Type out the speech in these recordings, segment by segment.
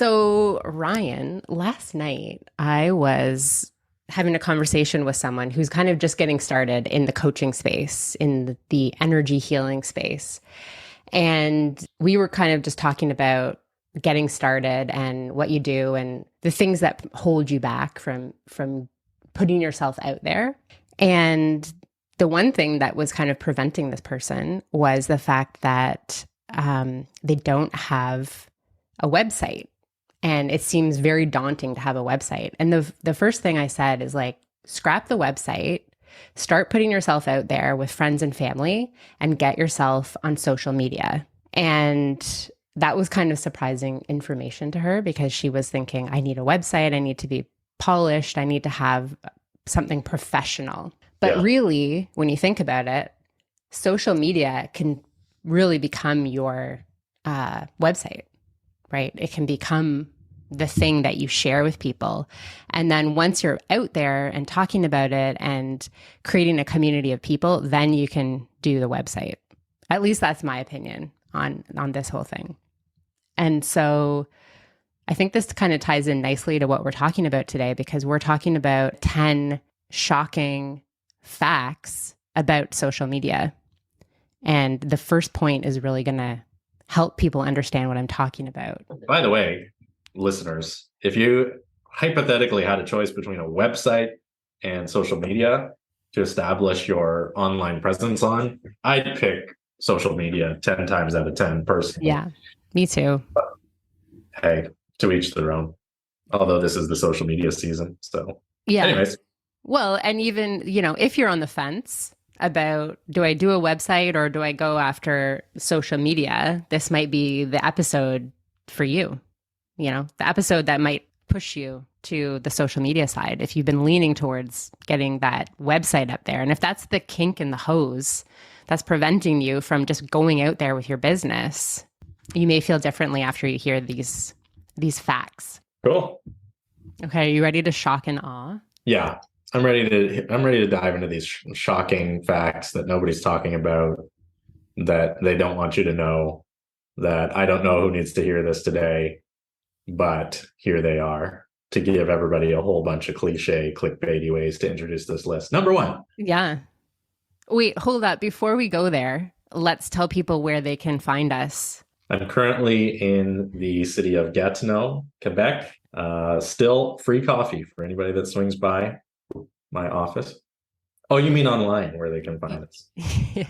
So, Ryan, last night I was having a conversation with someone who's kind of just getting started in the coaching space, in the energy healing space. And we were kind of just talking about getting started and what you do and the things that hold you back from putting yourself out there. And the one thing that was kind of preventing this person was the fact that they don't have a website. And it seems very daunting to have a website. And the first thing I said is like, scrap the website, start putting yourself out there with friends and family, and get yourself on social media. And that was kind of surprising information to her because she was thinking, I need a website, I need to be polished, I need to have something professional. But really, when you think about it, social media can really become your website, right? It can become the thing that you share with people. And then once you're out there and talking about it and creating a community of people, then you can do the website. At least that's my opinion on this whole thing. And so I think this kind of ties in nicely to what we're talking about today, because we're talking about 10 shocking facts about social media. And the first point is really going to help people understand what I'm talking about. By the way, listeners, if you hypothetically had a choice between a website and social media to establish your online presence on, I'd pick social media 10 times out of 10 personally. Yeah, me too. But, hey, to each their own. Although this is the social media season. So yeah. Anyways. Well, and even, if you're on the fence about, do I do a website or do I go after social media? This might be the episode for you. The episode that might push you to the social media side if you've been leaning towards getting that website up there. And if that's the kink in the hose that's preventing you from just going out there with your business, you may feel differently after you hear these facts. Cool. Okay, are you ready to shock and awe? Yeah. I'm ready to dive into these shocking facts that nobody's talking about, that they don't want you to know, that I don't know who needs to hear this today, but here they are, to give everybody a whole bunch of cliche clickbaity ways to introduce this list. Number one. Yeah. Wait, hold up. Before we go there, let's tell people where they can find us. I'm currently in the city of Gatineau, Quebec. Still free coffee for anybody that swings by my office. Oh, you mean online where they can find us? Yeah.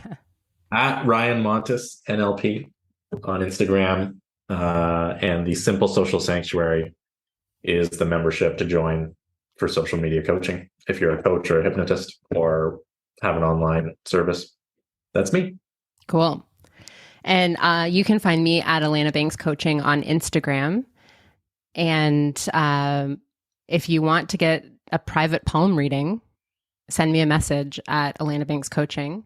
At Ryan Montes NLP on Instagram. And the Simple Social Sanctuary is the membership to join for social media coaching. If you're a coach or a hypnotist or have an online service, that's me. Cool. And you can find me at Alana Banks Coaching on Instagram. And if you want to get a private palm reading, send me a message at Alana Banks Coaching,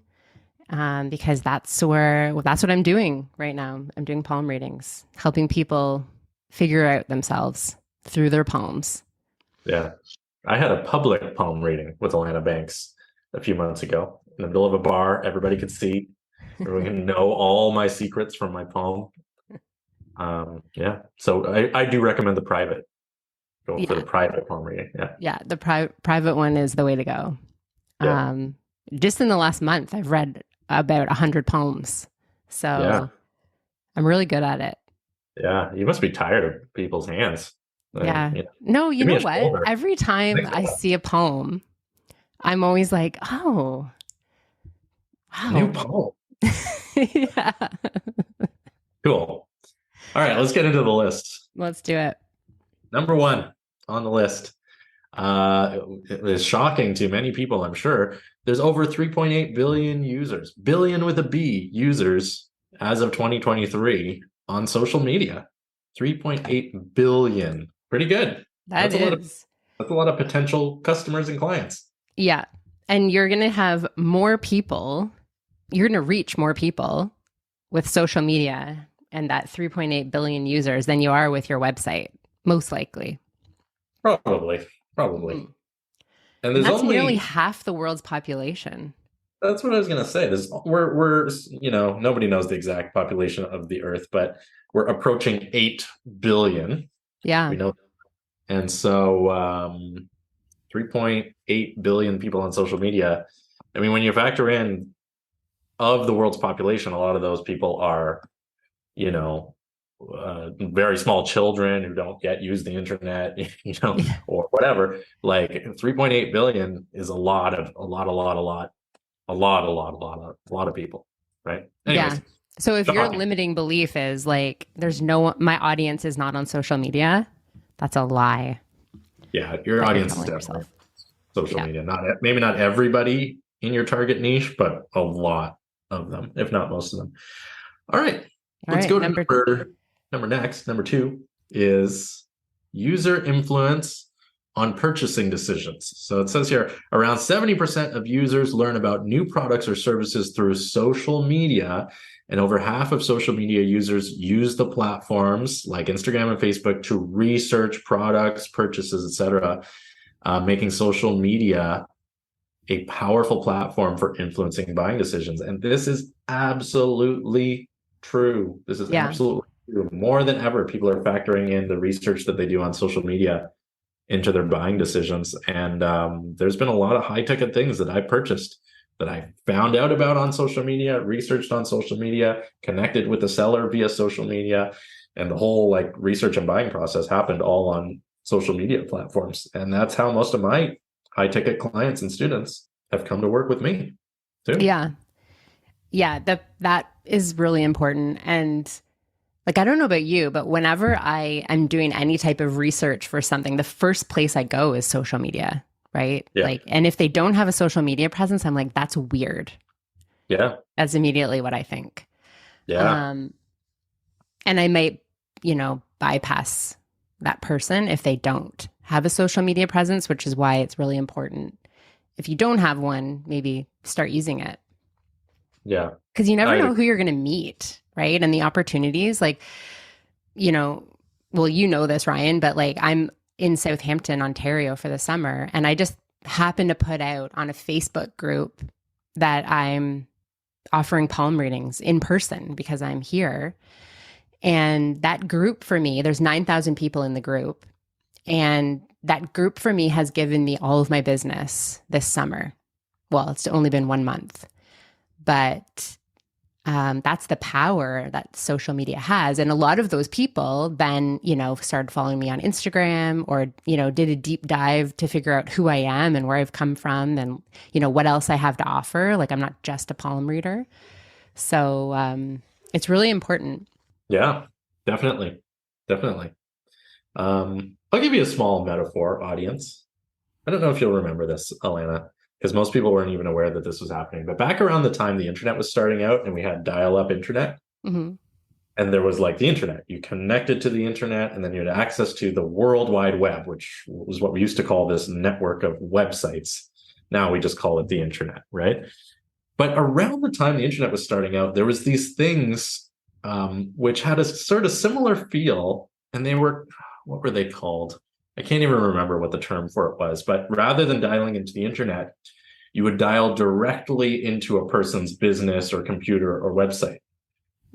because that's what I'm doing right now. I'm doing palm readings, helping people figure out themselves through their palms. Yeah. I had a public palm reading with Alana Banks a few months ago in the middle of a bar. Everybody could see. Everyone can know all my secrets from my palm. Yeah. So I do recommend the private. Go for the private palm reading. Yeah. Yeah. The private one is the way to go. Yeah. Just in the last month, I've read about 100 palms. So I'm really good at it. Yeah. You must be tired of people's hands. Yeah. No, you know what? Shoulder. Every time I see a poem, I'm always like, oh, wow. New poem. Yeah. Cool. All right, let's get into the list. Let's do it. Number one on the list. It is shocking to many people, I'm sure. There's over 3.8 billion users, billion with a B, users as of 2023 on social media. 3.8 billion. Pretty good. That's a lot of potential customers and clients. Yeah. And you're going to have more people. You're going to reach more people with social media and that 3.8 billion users than you are with your website, most likely. Probably. And there's that's nearly half the world's population. That's what I was going to say. We're nobody knows the exact population of the Earth, but we're approaching 8 billion. Yeah. We know. And so 3.8 billion people on social media. I mean, when you factor in of the world's population, a lot of those people are, you know, very small children who don't yet use the internet, Yeah. or whatever. Like 3.8 billion is a lot of a lot of people, right? Yeah. Anyways, So if your shocking. limiting belief is like, there's no, my audience is not on social media, that's a lie Yeah, your that you're audience is telling definitely yourself. social Yeah. media. Not maybe not everybody in your target niche, but a lot of them, if not most of them. All right, All let's right. go to number two is user influence on purchasing decisions. So it says here around 70% of users learn about new products or services through social media, and over half of social media users use the platforms like Instagram and Facebook to research products, purchases, etc., making social media a powerful platform for influencing buying decisions. And this is absolutely true. This is Yeah. absolutely true. More than ever, people are factoring in the research that they do on social media into their buying decisions. And there's been a lot of high ticket things that I purchased that I found out about on social media, researched on social media, connected with the seller via social media. And the whole like research and buying process happened all on social media platforms. And that's how most of my high ticket clients and students have come to work with me too. Yeah. Yeah. That is really important. And like, I don't know about you, but whenever I am doing any type of research for something, the first place I go is social media, right? Yeah. Like, and if they don't have a social media presence, I'm like, that's weird. Yeah. That's immediately what I think. Yeah. Um, and I might, bypass that person if they don't have a social media presence, which is why it's really important. If you don't have one, maybe start using it Yeah. because you never I know agree. who you're going to meet, right? And the opportunities, like, you know, well, you know this, Ryan, but like I'm in Southampton, Ontario for the summer, and I just happened to put out on a Facebook group that I'm offering palm readings in person because I'm here. And that group for me, there's 9,000 people in the group. And that group for me has given me all of my business this summer. Well, it's only been 1 month, but that's the power that social media has. And a lot of those people then, started following me on Instagram or, did a deep dive to figure out who I am and where I've come from and, what else I have to offer. Like I'm not just a palm reader. So it's really important. Yeah. Definitely. Definitely. I'll give you a small metaphor, audience. I don't know if you'll remember this, Alana, because most people weren't even aware that this was happening. But back around the time the internet was starting out and we had dial-up internet, Mm-hmm. and there was like the internet. You connected to the internet, and then you had access to the World Wide Web, which was what we used to call this network of websites. Now we just call it the internet, right? But around the time the internet was starting out, there was these things which had a sort of similar feel, and they were, what were they called? I can't even remember what the term for it was. But rather than dialing into the internet, you would dial directly into a person's business or computer or website,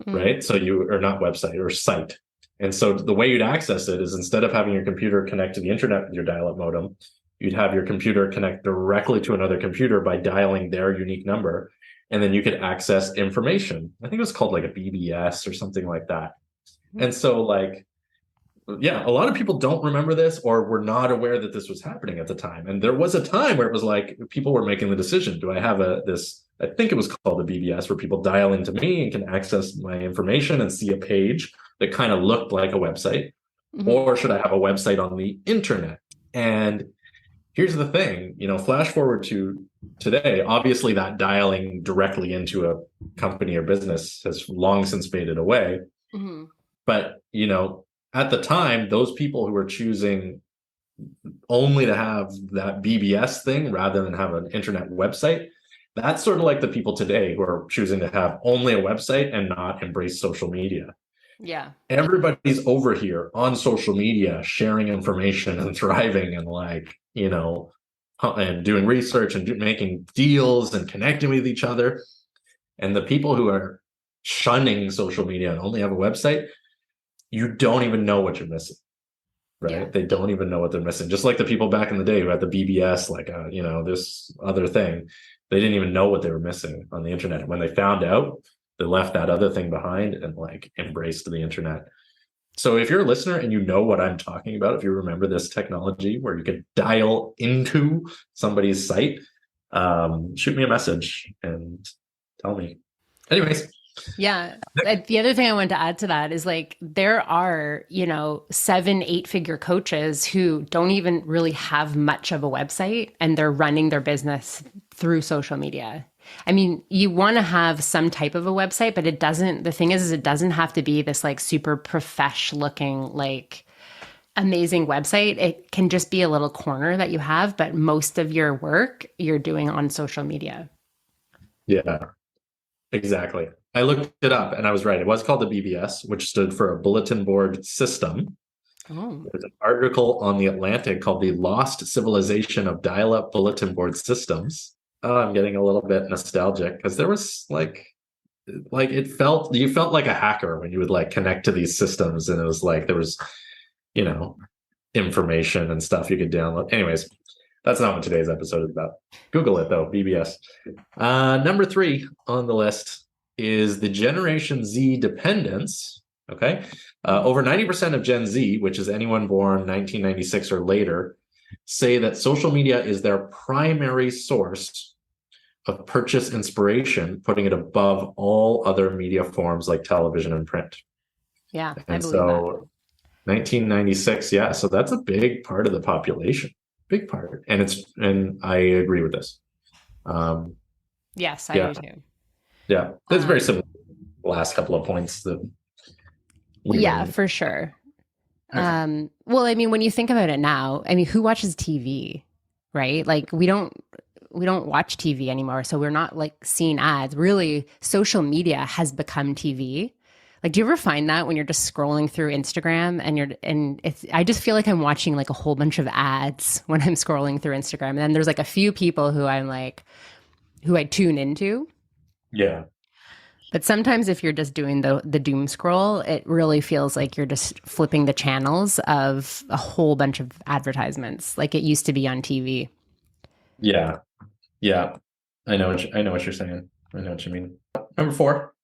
Mm-hmm. right? So you are not website or site. And so the way you'd access it is instead of having your computer connect to the internet with your dial-up modem, you'd have your computer connect directly to another computer by dialing their unique number. And then you could access information. I think it was called like a BBS or something like that. And so like, yeah, a lot of people don't remember this or were not aware that this was happening at the time. And there was a time where it was like people were making the decision, do I have this, I think it was called a BBS, where people dial into me and can access my information and see a page that kind of looked like a website, Mm-hmm. or should I have a website on the internet? And here's the thing, flash forward to today, obviously that dialing directly into a company or business has long since faded away. Mm-hmm. But, at the time, those people who were choosing only to have that BBS thing rather than have an internet website, that's sort of like the people today who are choosing to have only a website and not embrace social media. Yeah. Everybody's over here on social media, sharing information and thriving and like, and doing research and making deals and connecting with each other. And the people who are shunning social media and only have a website, you don't even know what you're missing. Yeah. right? They don't even know what they're missing. Just like the people back in the day who had the BBS, like, this other thing, they didn't even know what they were missing on the internet. When they found out, they left that other thing behind and like embraced the internet. So if you're a listener and you know what I'm talking about, if you remember this technology where you could dial into somebody's site, shoot me a message and tell me. Anyways, Yeah. The other thing I wanted to add to that is like there are, 7, 8 figure coaches who don't even really have much of a website and they're running their business through social media. I mean, you want to have some type of a website, but the thing is it doesn't have to be this like super profesh looking, like amazing website. It can just be a little corner that you have, but most of your work you're doing on social media. yeah, exactly. I looked it up and I was right. It was called the BBS, which stood for a bulletin board system. Oh, There's an article on The Atlantic called The Lost Civilization of Dial-Up Bulletin Board Systems. Oh, I'm getting a little bit nostalgic because there was like you felt like a hacker when you would like connect to these systems and it was like there was, you know, information and stuff you could download. Anyways, that's not what today's episode is about. Google it though, BBS. Number 3 on the list is the Generation Z dependence. Okay. Over 90% of Gen Z, which is anyone born 1996 or later, say that social media is their primary source of purchase inspiration, putting it above all other media forms like television and print. yeah, I And believe that. so 1996, yeah, so that's a big part of the population, big part. And I agree with this. Um, Yes, I yeah, do too. yeah, that's very Um, similar to the last couple of points that we yeah, made. for sure. Okay. Well, I mean, when you think about it now, I mean, who watches TV, right? Like we don't watch TV anymore, so we're not like seeing ads. Really, social media has become TV. Like, do you ever find that when you're just scrolling through Instagram and it's I just feel like I'm watching like a whole bunch of ads when I'm scrolling through Instagram. And then there's like a few people who I tune into. Yeah, But sometimes if you're just doing the doom scroll, it really feels like you're just flipping the channels of a whole bunch of advertisements like it used to be on TV. yeah, yeah. I know what you're saying. I know what you mean. Number 4.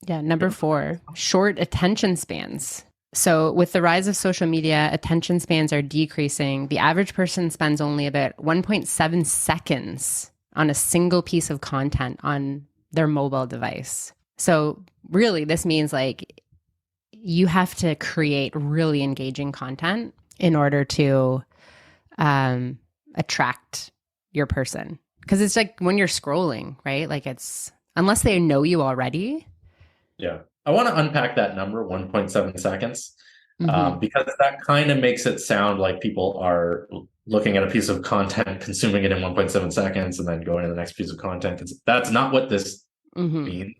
Yeah, number 4, short attention spans. So, with the rise of social media, attention spans are decreasing. The average person spends only about 1.7 seconds on a single piece of content on their mobile device. So, really, this means like you have to create really engaging content in order to attract your person. Because it's like when you're scrolling, right? Like it's unless they know you already. Yeah. I want to unpack that number, 1.7 seconds, Mm-hmm. because that kind of makes it sound like people are looking at a piece of content, consuming it in 1.7 seconds, and then going to the next piece of content. That's not what this Mm-hmm. means.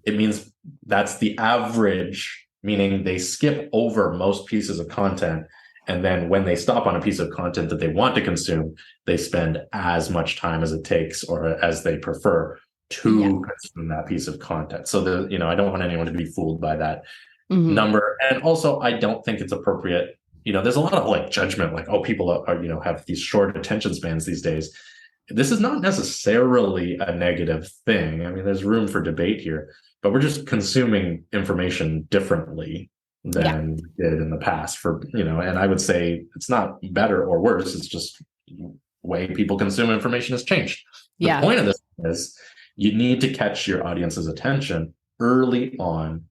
It means that's the average, meaning they skip over most pieces of content. And then when they stop on a piece of content that they want to consume, they spend as much time as it takes or as they prefer Yeah. to consume that piece of content. So I don't want anyone to be fooled by that Mm-hmm. number. And also, I don't think it's appropriate. There's a lot of like judgment, like, oh, people are have these short attention spans these days. This is not necessarily a negative thing. I mean, there's room for debate here, but we're just consuming information differently Yeah. than we did in the past and I would say it's not better or worse. It's just the way people consume information has changed. The Yeah. point of this is you need to catch your audience's attention early on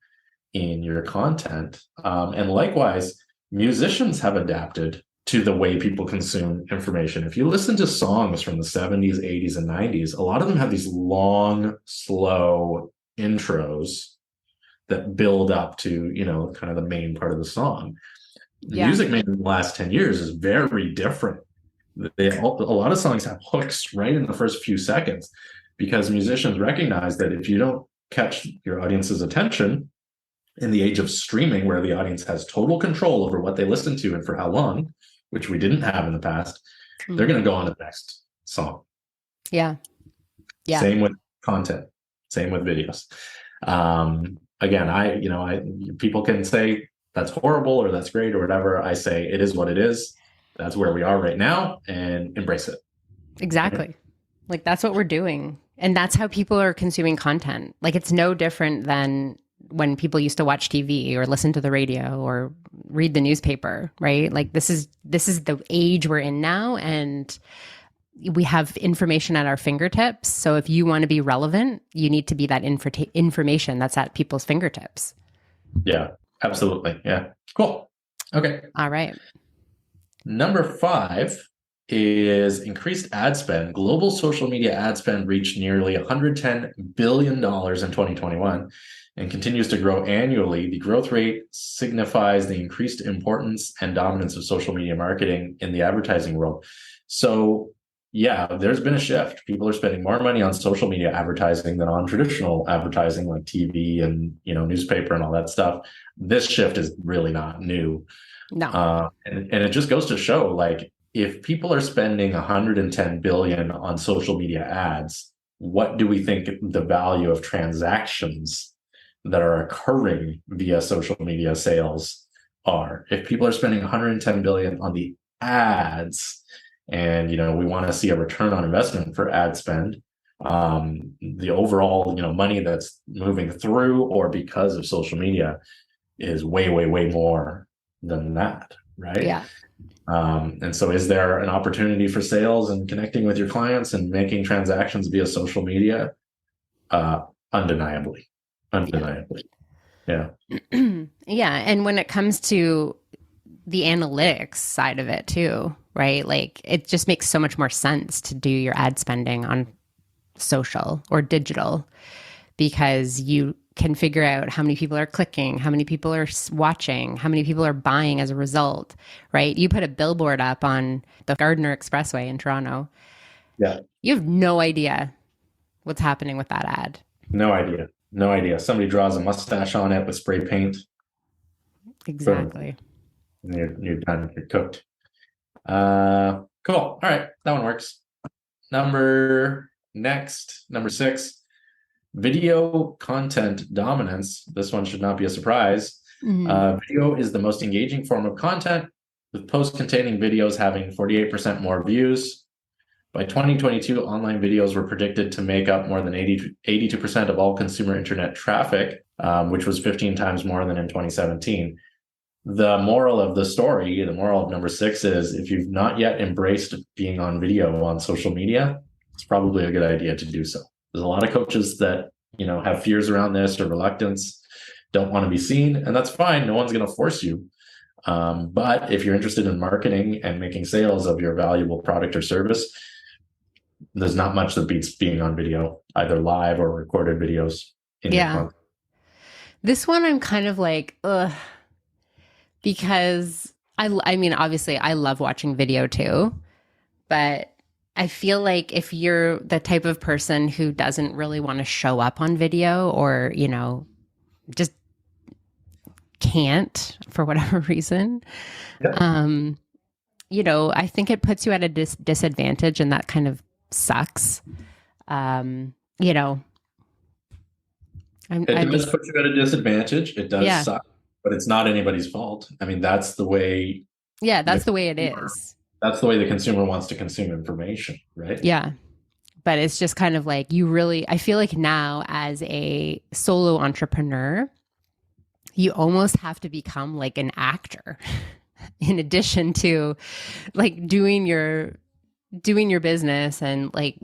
in your content. And likewise, musicians have adapted to the way people consume information. If you listen to songs from the 70s, 80s, and 90s, a lot of them have these long, slow intros that build up to, kind of the main part of the song. Yeah. Music made in the last 10 years is very different. A lot of songs have hooks right in the first few seconds because musicians recognize that if you don't catch your audience's attention, in the age of streaming, where the audience has total control over what they listen to and for how long, which we didn't have in the past, they're Mm-hmm. going to go on to the next song. Yeah. Yeah. Same with content, same with videos. Again, people can say that's horrible or that's great or whatever. I say it is what it is. That's where we are right now, and embrace it. Right? Exactly. Like that's what we're doing. And that's how people are consuming content. Like it's no different than when people used to watch TV or listen to the radio or read the newspaper, right? Like this is the age we're in now, and we have information at our fingertips. So if you want to be relevant, you need to be that information that's at people's fingertips. Yeah, absolutely. Yeah. Cool. Okay. All right. Number 5 is increased ad spend. Global social media ad spend reached nearly $110 billion in 2021 and continues to grow annually. The growth rate signifies the increased importance and dominance of social media marketing in the advertising world. So, yeah, there's been a shift. People are spending more money on social media advertising than on traditional advertising like TV and, newspaper and all that stuff. This shift is really not new. No. And it just goes to show, like, if people are spending 110 billion on social media ads, what do we think the value of transactions that are occurring via social media sales are? If people are spending 110 billion on the ads, and we want to see a return on investment for ad spend, the overall money that's moving through or because of social media is way, way, way more than that, right? Yeah. And so is there an opportunity for sales and connecting with your clients and making transactions via social media? Undeniably. Yeah. Yeah. And when it comes to the analytics side of it too, right? Like it just makes so much more sense to do your ad spending on social or digital, because you can figure out how many people are clicking, how many people are watching, how many people are buying as a result, right? You put a billboard up on the Gardiner Expressway in Toronto. Yeah. You have no idea what's happening with that ad. No idea. No idea. Somebody draws a mustache on it with spray paint. Exactly. Boom. And you're done. You're cooked. Cool. All right. That one works. Number 6. Video content dominance. This one should not be a surprise. Video is the most engaging form of content, with posts containing videos having 48% more views. By 2022, online videos were predicted to make up more than 82% of all consumer internet traffic, which was 15 times more than in 2017. The moral of the story, the moral of number 6 is, if you've not yet embraced being on video on social media, it's probably a good idea to do so. There's a lot of coaches that, have fears around this or reluctance, don't want to be seen, and that's fine. No one's going to force you. But if you're interested in marketing and making sales of your valuable product or service, there's not much that beats being on video, either live or recorded videos. Yeah. This one I'm kind of like, ugh, because I mean, obviously I love watching video too, but I feel like if you're the type of person who doesn't really want to show up on video, or, just can't for whatever reason, I think it puts you at a disadvantage, and that kind of sucks. It does put you at a disadvantage. It does suck, but it's not anybody's fault. I mean, that's the way. Yeah, that's the way it is. That's the way the consumer wants to consume information, right? Yeah. But it's just kind of like I feel like now as a solo entrepreneur, you almost have to become like an actor in addition to like doing your business and like,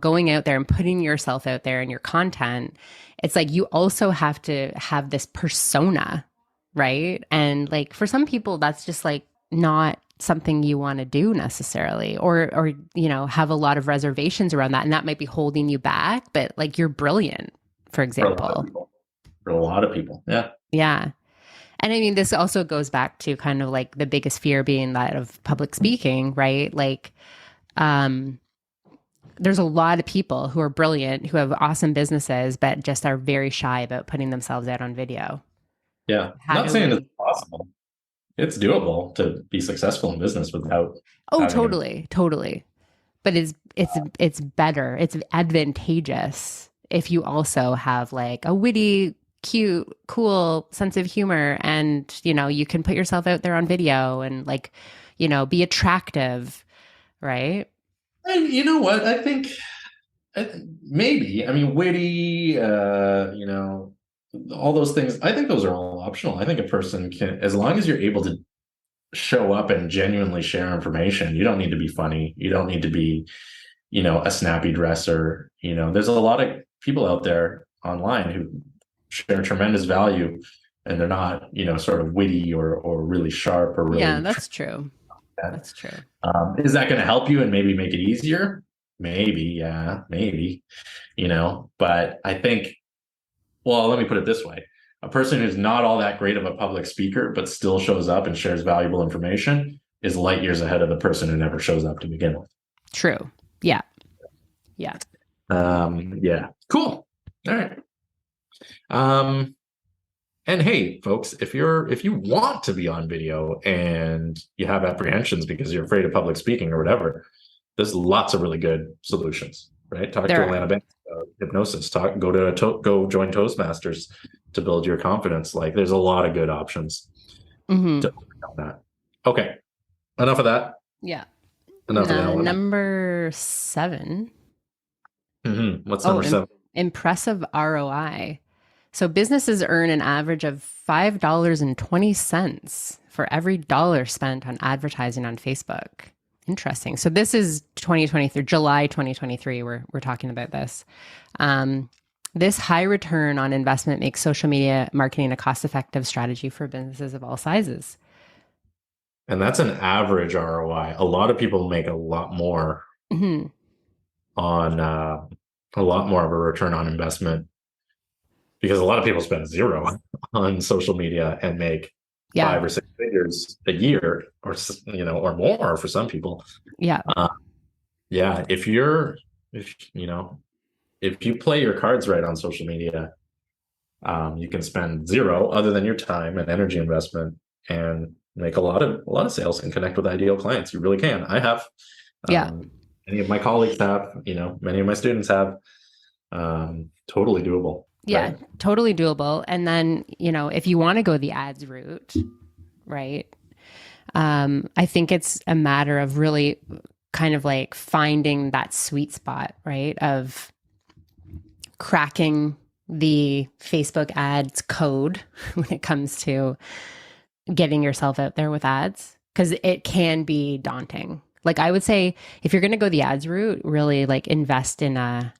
going out there and putting yourself out there and your content. It's like you also have to have this persona, right? And like for some people, that's just like not something you want to do necessarily, or have a lot of reservations around that, and that might be holding you back. But like you're brilliant, for example. For a lot of people. Yeah. And I mean, this also goes back to kind of like the biggest fear being that of public speaking, right? Like there's a lot of people who are brilliant, who have awesome businesses, but just are very shy about putting themselves out on video. Yeah. Not saying it's possible. It's doable to be successful in business without. Oh, totally. But it's better. It's advantageous if you also have like a witty cute, cool sense of humor, and you can put yourself out there on video and like, be attractive, right? And you know what? I think maybe. I mean, witty. All those things. I think those are all optional. I think a person can, as long as you're able to show up and genuinely share information. You don't need to be funny. You don't need to be, a snappy dresser. There's a lot of people out there online who share tremendous value, and they're not, sort of witty or really sharp or Yeah, really. that's true. That's true. Is that going to help you and maybe make it easier? Maybe, yeah, maybe. But I think, well, let me put it this way. A person who's not all that great of a public speaker, but still shows up and shares valuable information is light years ahead of the person who never shows up to begin with. True. Yeah. Yeah. Yeah. Cool. All right. And hey, folks, if you want to be on video and you have apprehensions because you're afraid of public speaking or whatever, there's lots of really good solutions, right? Talk to Alana Banks about hypnosis. Go join Toastmasters to build your confidence. Like, there's a lot of good options to overcome that. Okay, enough of that. Yeah. Enough of that one. Number 7. What's number 7? Impressive ROI. So businesses earn an average of $5.20 for every dollar spent on advertising on Facebook. Interesting. So this is 2023, July 2023. We're talking about this. This high return on investment makes social media marketing a cost-effective strategy for businesses of all sizes. And that's an average ROI. A lot of people make a lot more on a lot more of a return on investment, because a lot of people spend zero on social media and make 5 or 6 figures a year, or more for some people. Yeah. If you play your cards right on social media, you can spend zero other than your time and energy investment and make a lot of sales and connect with ideal clients. You really can. I have. Many of my colleagues have. Many of my students have. Totally doable. Yeah, right? Totally doable. And then, if you want to go the ads route, right? I think it's a matter of really kind of like finding that sweet spot, right? Of cracking the Facebook ads code when it comes to getting yourself out there with ads, because it can be daunting. Like, I would say, if you're going to go the ads route, really like invest in an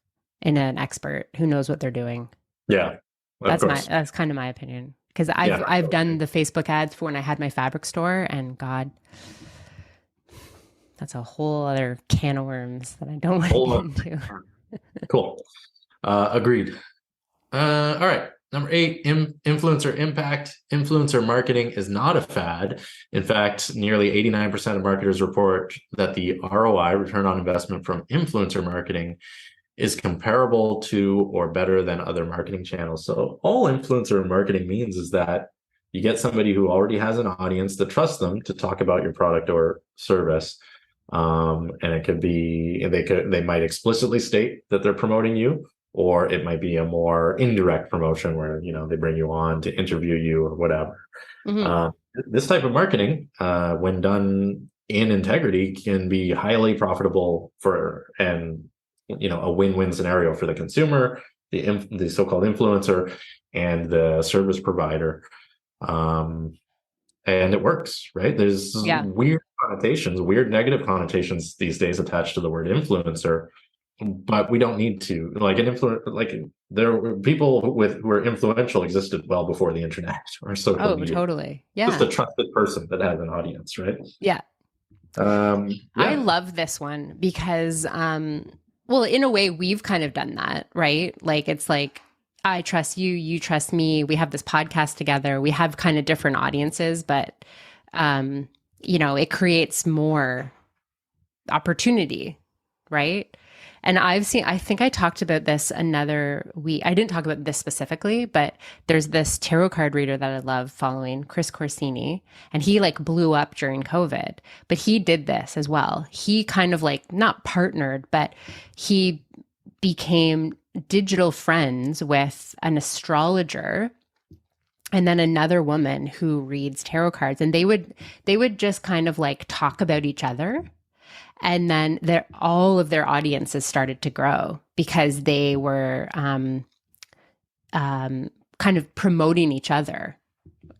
expert who knows what they're doing. Yeah, that's kind of my opinion, because I've done the Facebook ads for when I had my fabric store, and God, that's a whole other can of worms that I don't want to get into. Cool. Agreed. All right. Number 8, influencer impact. Influencer marketing is not a fad. In fact, nearly 89% of marketers report that the ROI, return on investment, from influencer marketing is comparable to or better than other marketing channels. So all influencer marketing means is that you get somebody who already has an audience that trusts them to talk about your product or service. And it could be, they might explicitly state that they're promoting you, or it might be a more indirect promotion where, they bring you on to interview you or whatever. This type of marketing, when done in integrity, can be highly profitable and a win-win scenario for the consumer, the so-called influencer, and the service provider. And it works, right? There's weird negative connotations these days attached to the word influencer, but we don't need to. Like, an influencer, like, there were people who were influential existed well before the internet or social media. Totally. Yeah. Just a trusted person that has an audience, right? Yeah. I love this one because, well, in a way, we've kind of done that, right? Like, it's like, I trust you, you trust me. We have this podcast together. We have kind of different audiences, but, it creates more opportunity, right? And I think I talked about this another week. I didn't talk about this specifically, but there's this tarot card reader that I love following, Chris Corsini, and he like blew up during COVID, but he did this as well. He kind of like not partnered, but he became digital friends with an astrologer and then another woman who reads tarot cards, and they would just kind of like talk about each other, and then all of their audiences started to grow because they were kind of promoting each other,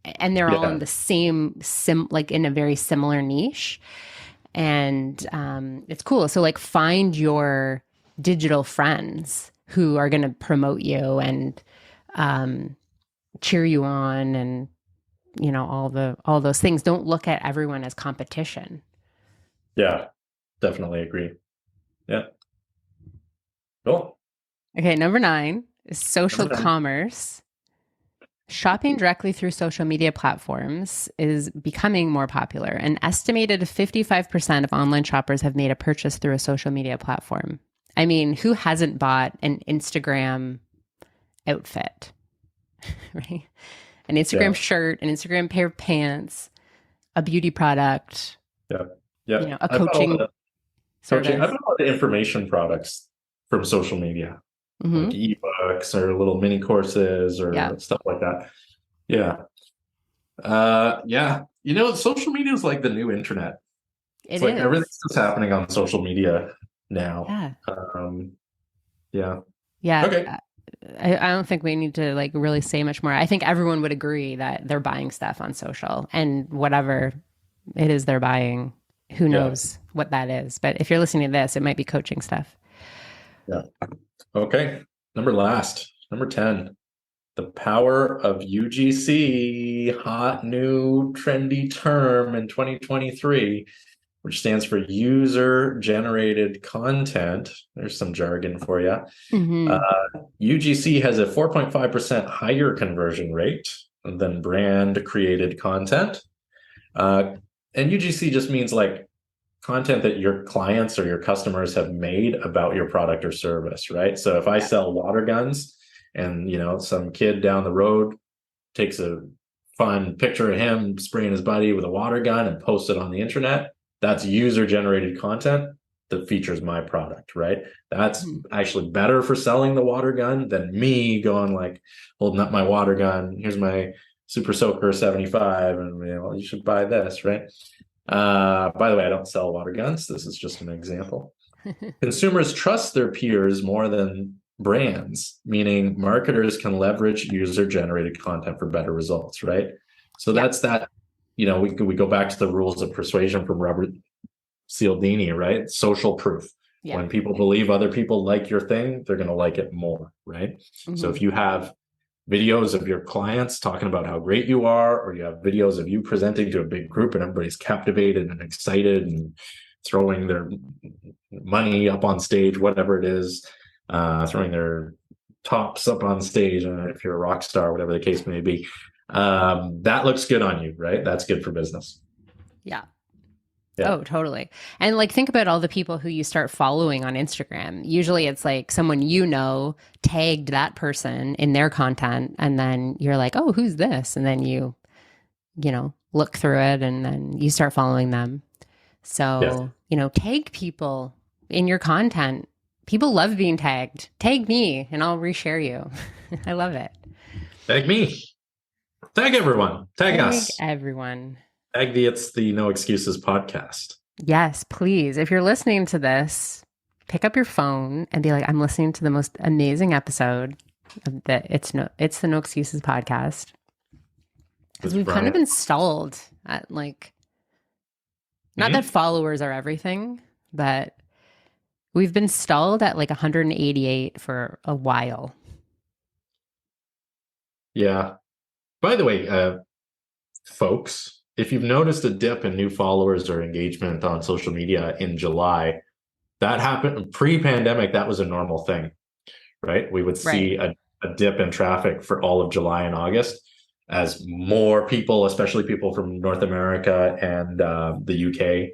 and they're all in Yeah. the same like in a very similar niche, and it's cool. So like find your digital friends who are going to promote you and cheer you on, and all those things. Don't look at everyone as competition. Yeah. Definitely agree. Yeah. Cool. Okay, number 9 is social Number 9. commerce. Shopping directly through social media platforms is becoming more popular. An estimated 55% of online shoppers have made a purchase through a social media platform. I mean, who hasn't bought an Instagram outfit, right? An Yeah. Instagram shirt, an Instagram pair of pants, a beauty product, Yeah. Yeah. a I've got a lot coaching of coaching. I've service. got a lot of information products from social media, like Mm-hmm. ebooks or little mini courses Yeah, or stuff like that. Yeah. Yeah. Social media is like the new internet. It's it like everything's is. just happening on social media now. Yeah. Yeah. Yeah. Okay. I don't think we need to like really say much more. I think everyone would agree that they're buying stuff on social, and whatever it is they're buying, who Yeah. knows what that is. But if you're listening to this, it might be coaching stuff. Yeah. Okay. Number 10. The power of UGC, hot new trendy term in 2023, which stands for user generated content. There's some jargon for you. Mm-hmm. UGC has a 4.5% higher conversion rate than brand created content. And UGC just means like content that your clients or your customers have made about your product or service, right? So if I Yeah. sell water guns and some kid down the road takes a fun picture of him spraying his buddy with a water gun and posts it on the internet, that's user generated content that features my product, right? That's Mm-hmm. actually better for selling the water gun than me going like holding up my water gun. Here's my Super Soaker 75, and you should buy this, right? By the way, I don't sell water guns. This is just an example. Consumers trust their peers more than brands, meaning marketers can leverage user generated content for better results, right? So Yeah. that's that. We go back to the rules of persuasion from Robert Cialdini, right? Social proof. Yeah. When people believe other people like your thing, they're going to like it more, right? So Mm-hmm. if you have videos of your clients talking about how great you are, or you have videos of you presenting to a big group and everybody's captivated and excited and throwing their money up on stage, whatever it is, throwing their tops up on stage, if you're a rock star, whatever the case may be, that looks good on you, right? That's good for business. Yeah. Yeah. Oh, totally. And like think about all the people who you start following on Instagram. Usually it's like someone tagged that person in their content, and then you're like, "Oh, who's this?" And then look through it, and then you start following them. Yes. So, tag people in your content. People love being tagged. Tag me and I'll reshare you. I love it. Tag me. Tag everyone. Tag Tag us. everyone. Tag the It's the No Excuses podcast. Yes, please. If you're listening to this, pick up your phone and be like, I'm listening to the most amazing episode of it's the No Excuses podcast. Because It's we've kind of Brian. been stalled at like, not that Mhm. followers are everything, but we've been stalled at like 188 for a while. Yeah. By the way, folks, if you've noticed a dip in new followers or engagement on social media in July, that happened pre-pandemic. That was a normal thing, right? We would Right. see a dip in traffic for all of July and August as more people, especially people from North America and the UK,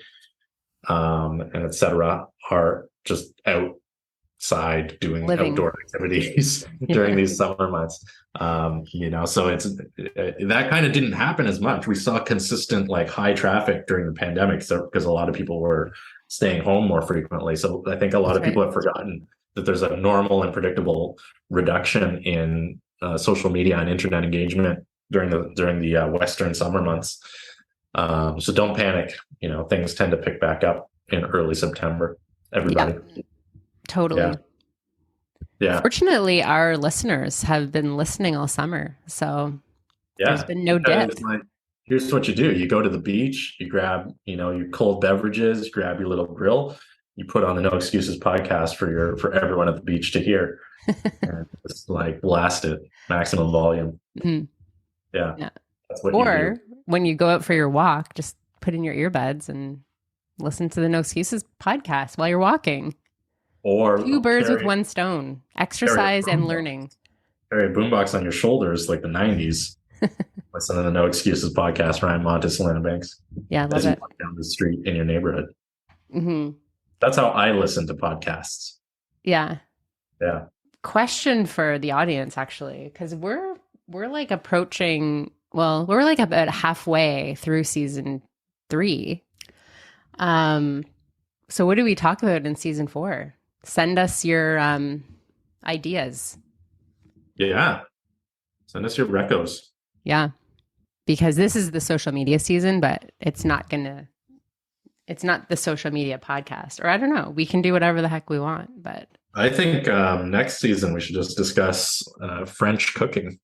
and etc., are just outside doing Living. outdoor activities during these summer months. So it's that kind of didn't happen as much. We saw consistent like high traffic during the pandemic, so because a lot of people were staying home more frequently. So I think a lot That's of people right. have forgotten that there's a normal and predictable reduction in social media and internet engagement during the Western summer months. So don't panic. Things tend to pick back up in early September. Everybody. Yeah, totally. Yeah. Fortunately, our listeners have been listening all summer, so there's been no dip. Here's what you do. You go to the beach, you grab, your cold beverages, you grab your little grill, you put on the No Excuses podcast for everyone at the beach to hear. And just blast it, maximum volume. Mm-hmm. Yeah. That's what or you do. When you go out for your walk, just put in your earbuds and listen to the No Excuses podcast while you're walking. Or 2 birds with 1 stone, exercise and learning. Carry a boombox on your shoulders like the 90s. Listen to the No Excuses podcast, Ryan Montes, Selena Banks. Yeah, I love it. Walk down the street in your neighborhood. Mm-hmm. That's how I listen to podcasts. Yeah. Yeah. Question for the audience, actually, because we're approaching. Well, we're about halfway through season 3. So what do we talk about in season 4? Send us your ideas. Yeah. Send us your recos. Yeah. Because this is the social media season, but it's not the social media podcast. Or I don't know. We can do whatever the heck we want, but I think next season we should just discuss French cooking.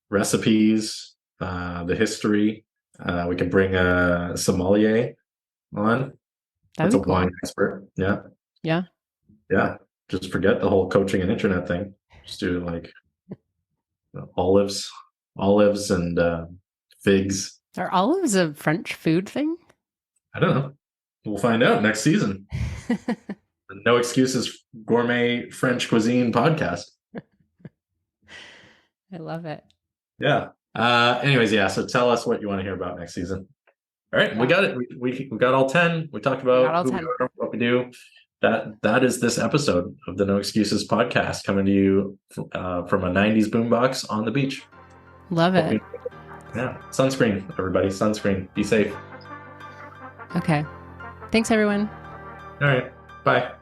Recipes, the history. We can bring a sommelier on. That's a wine expert. Yeah. Yeah. Yeah. Just forget the whole coaching and internet thing. Just do olives and figs. Are olives a French food thing? I don't know. We'll find out next season. The No Excuses Gourmet French Cuisine podcast. I love it. Yeah. Anyways, yeah. So tell us what you want to hear about next season. All right, we got it. We got all 10. We talked about who we are, what we do. That is this episode of the No Excuses podcast, coming to you from a 90s boombox on the beach. Love it. Yeah. Sunscreen, everybody. Sunscreen. Be safe. Okay. Thanks, everyone. All right. Bye.